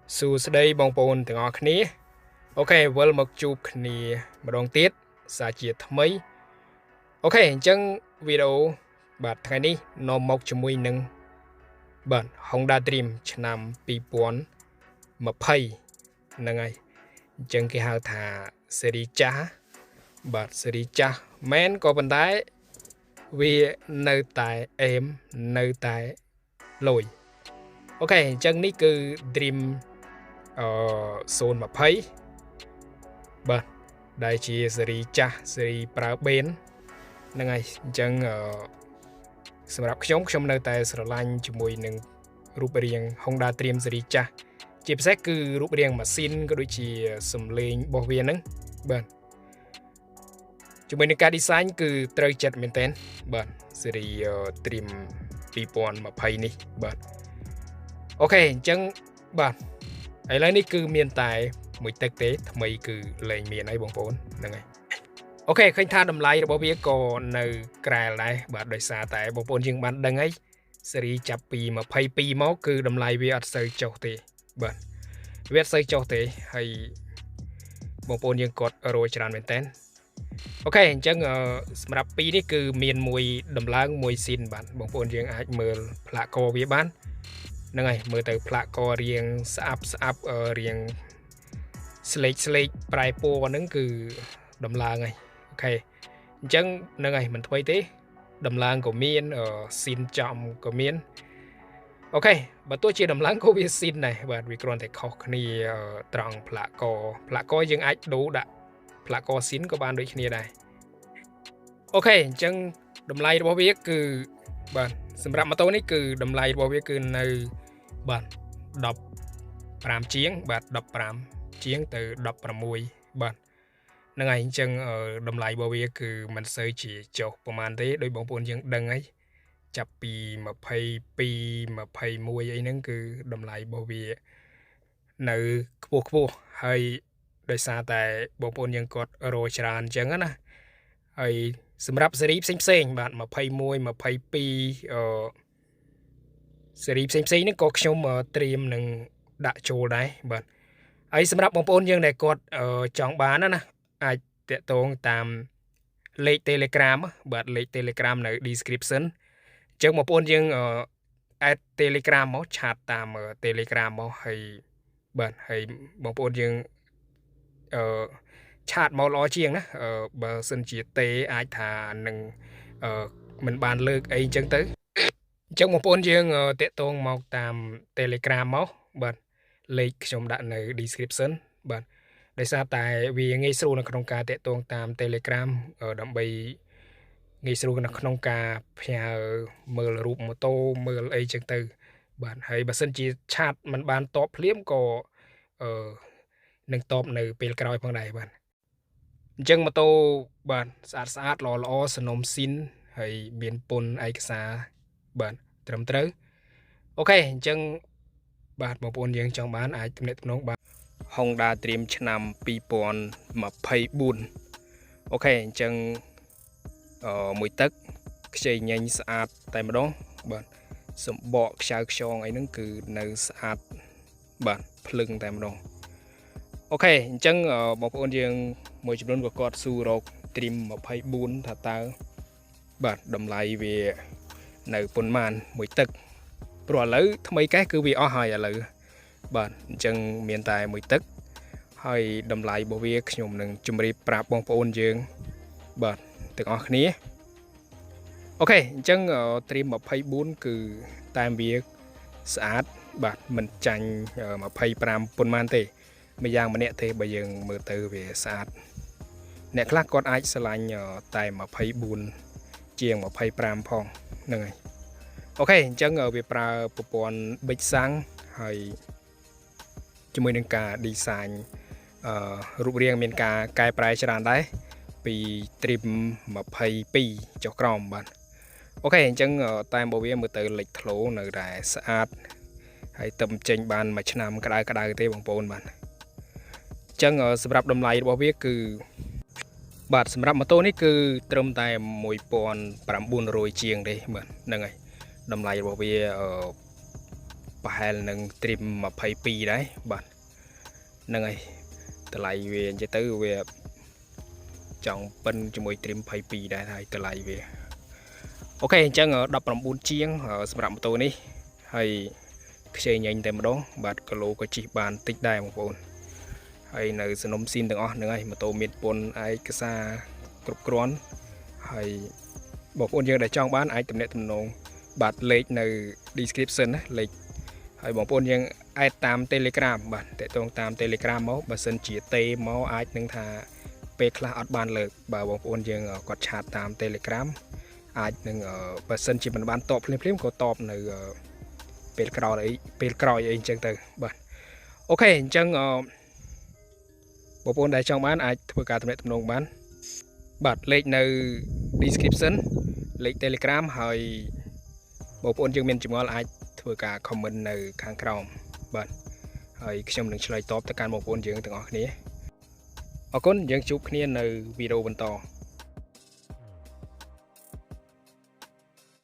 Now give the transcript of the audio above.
Su đây bong bồn từng ngõ khní. Ok, well một chụp khní mà đong tiết xa chiết mấy. Ok, chẳng video bát ngày ní nó mọc cho mùi nâng bản Honda Dream năm pi bốn mà pay nâng ai chẳng cái hào thả series cha bát series cha men có vấn đề vì nơi tại em nơi tại lồi. Ok, chẳng ní cứ Dream zone mà pay bản đây chỉ series cha series pra bên nâng ai chẳngសម្រាប់ខ្ញុំនៅតែស្រឡាញ់ជាមួយនឹងរូបរាង Honda Dream Series ចាស់ជាពិសេសគឺរូបរាងម៉ាស៊ីនក៏ដូចជាសំឡេងរបស់វាហ្នឹងបាទជាមួយនឹងការ design គឺត្រូវចិត្តមែនទែនបាទ Series Dream 2020នេះបាទអូខេអញ្ចឹងបាទឥឡូវនេះគឺមានតែមួយទឹកទេថ្មីគឺលែងមានហើយបងប្អូនហ្នឹងហើយអូខេឃើញថាតម្លៃរបស់វាក៏នៅក្រែលដែរបាទដោយសារតែបងប្អូនយើងបានដឹងហើយស៊េរីចាប់ពី22មកគឺតម្លៃវាអត់សូវចុះទេបាទវាអត់សូវចុះទេហើយបងប្អូនយើងគាត់រយច្រើនមែនតើអូខេអញ្ចឹងសម្រាប់2នេះគឺមានមួយដំឡើងមួយស៊ីនបាទបងប្អូនយើងអាចមើលផ្លាកកវាបានហ្នឹងហើយមើលទៅផ្លាកករៀងស្អាប់រៀងស្លេកប្រែពណ៌ហ្នឹងគឺដំឡើងហើយអូខេអញ្ចឹងហ្នឹងហើយមិនថ្មីទេដំឡើងក៏មានស៊ីនចំក៏មានអូខេបើទោះជាដំឡើងក៏វាស៊ីនដែរបាទវាគ្រាន់តែខុសគ្នាត្រង់ផ្លាកកយើងអាចដូរដាក់ផ្លាកកស៊ីនក៏បានដូចគ្នាដែរអូខេអញ្ចឹងតម្លៃរបស់វាគឺបាទសម្រាប់ម៉ូតូនេះគឺតម្លៃរបស់វាគឺនៅបាទ15ជាងបាទ15ជាងទៅ16បាទហ្នឹងហើយអញ្ចឹងតម្លៃរបស់វាគឺមិនសូវជាចុះប្រហែលទេដោយបងប្អូនយើងដឹងហើយចាប់ពី22 21អីហ្នឹងគឺតម្លៃរបស់វានៅខ្ពស់ហើយដោយសារតែបងប្អូនយើងគាត់រកច្រើនអញ្ចឹងណាហើយសម្រាប់ស៊េរីផ្សេងបាទ21 22ស៊េរីផ្សេងហ្នឹងក៏ខ្ញុំត្រៀមនឹងដាក់ចូលដែរបាទហើយសម្រាប់បងប្អូនយើងដែលគាត់ចង់បានណាអាចតាក់ទងតាមលេខ Telegram បាទលេខ Telegram នៅ description អញ្ចឹងបងប្អូនយើង add Telegram មកឆាតតាម Telegram មកហើយបាទហើយបងប្អូនយើងឆាតមកល្អជាងណាបើសិនជាទេអាចថានឹងមិនបានលើកអីអញ្ចឹងទៅអញ្ចឹងបងប្អូនយើងតាក់ទងមកតាម Telegram មកបាទលេខខ្ញុំដាក់នៅ description បាទដោយសារតែវាងាយស្រួលនៅក្នុងការតាក់ទងតាម Telegram ដើម្បីងាយស្រួលនៅក្នុងការផ្ញើមើលរូបម៉ូតូមើលអីចឹងទៅបាទហើយបើសិនជាឆាតមិនបានតបភ្លាមក៏នឹងតបនៅពេលក្រោយផងដែរបាទអញ្ចឹងម៉ូតូបាទស្អាតល្អសនំស៊ីនហើយមានពុនឯកសារបាទត្រឹមត្រូវអូខេអញ្ចឹងបាទបងប្អូនយើងចង់បានអាចទំនាក់ទំនងបាទ Honda Dream ឆ្នាំ2024អូខេអញ្ចឹងមួយទឹកខ្ចីញញស្អាតតែម្ដងបាទសម្បកខ្ចៅខ្យងអីហ្នឹងគឺនៅស្អាតបាទភ្លឹងតែម្ដងអូខេអញ្ចឹងបងប្អូនយើងមួយចំនួនក៏គាត់ស៊ូរក Dream 24ថាតើបាទតម្លៃវានៅប៉ុន្មានមួយទឹកព្រោះឥឡូវថ្មីកេះគឺវាអស់ហើយឥឡូវបាទអញ្ចឹងមានតែមួយទឹកហើយតម្លៃរបស់វាខ្ញុំនឹងជម្រាបប្រាប់បងប្អូនយើងបាទទាំងអស់គ្នាអូខេអញ្ចឹង Dream 24គឺតាមវាស្អាតបាទមិនចាញ់25ប៉ុន្មានទេម្យ៉ាងម្នាក់ទេបើយើងមើលទៅវាស្អាតអ្នកខ្លះគាត់អាចឆ្លាញ់តែ24ជាង25ផងហ្នឹងហើយអូខេអញ្ចឹងវាប្រើប្រព័ន្ធប៊ិចសាំងហើយជាមួយនឹងការ design រូបរាងមានការកែប្រែច្រើនដែរពី Dream 22ចុះក្រោមបាទអូខេអញ្ចឹងតែរបស់វាមើលទៅលេចធ្លោនៅតែស្អាតហើយទៅចេញបានមួយឆ្នាំក្តៅទេបងប្អូនបាទអញ្ចឹងសម្រាប់តម្លៃរបស់វាគឺបាទសម្រាប់ម៉ូតូនេះគឺត្រឹមតែ1900ជាងទេបាទហ្នឹងហើយតម្លៃរបស់វា ប្រហែលនឹង trim 22ដែរបាទហ្នឹងហើយតម្លៃវានិយាយទៅវាចង់ប៉ិនជាមួយ trim 22ដែរហើយតម្លៃវាអូខេអញ្ចឹង19ជាងសម្រាប់ម៉ូតូនេះហើយខ្ចីញញតែម្ដងបាទគីឡូក៏ជិះបានតិចដែរបងប្អូនហើយនៅសំណុំស៊ីនទាំងអស់ហ្នឹងហើយម៉ូតូមានពន្ធឯកសារគ្រប់គ្រាន់ហើយបងប្អូនយើងដែលចង់បានអាចទំនាក់ទំនងបាទលេខនៅ description ណាលេខហើយបងប្អូនយើងអាចតាម Telegram បាទតាក់ទងតាម Telegram មកបើសិនជាទេមកអាចនឹងថាពេលខ្លះអត់បានលើកបើបងប្អូនយើងគាត់ឆាតតាម Telegram អាចនឹងបើសិនជាមិនបានតបភ្លាមៗក៏តបនៅពេលក្រោយអីអញ្ចឹងទៅបាទអូខេអញ្ចឹងបងប្អូនដែលចង់បានអាចធ្វើការទំនាក់ទំនងបានបាទលេខនៅ description លេខ Telegram ហើយបងប្អូនយើងមានចម្ងល់អាចធ្វើការ comment នៅខាងក្រោមបាទហើយខ្ញុំនឹងឆ្លើយតបទៅកាន់បងប្អូនយើងទាំងអស់គ្នាអរគុណយើងជួបគ្នានៅវីដេអូបន្ត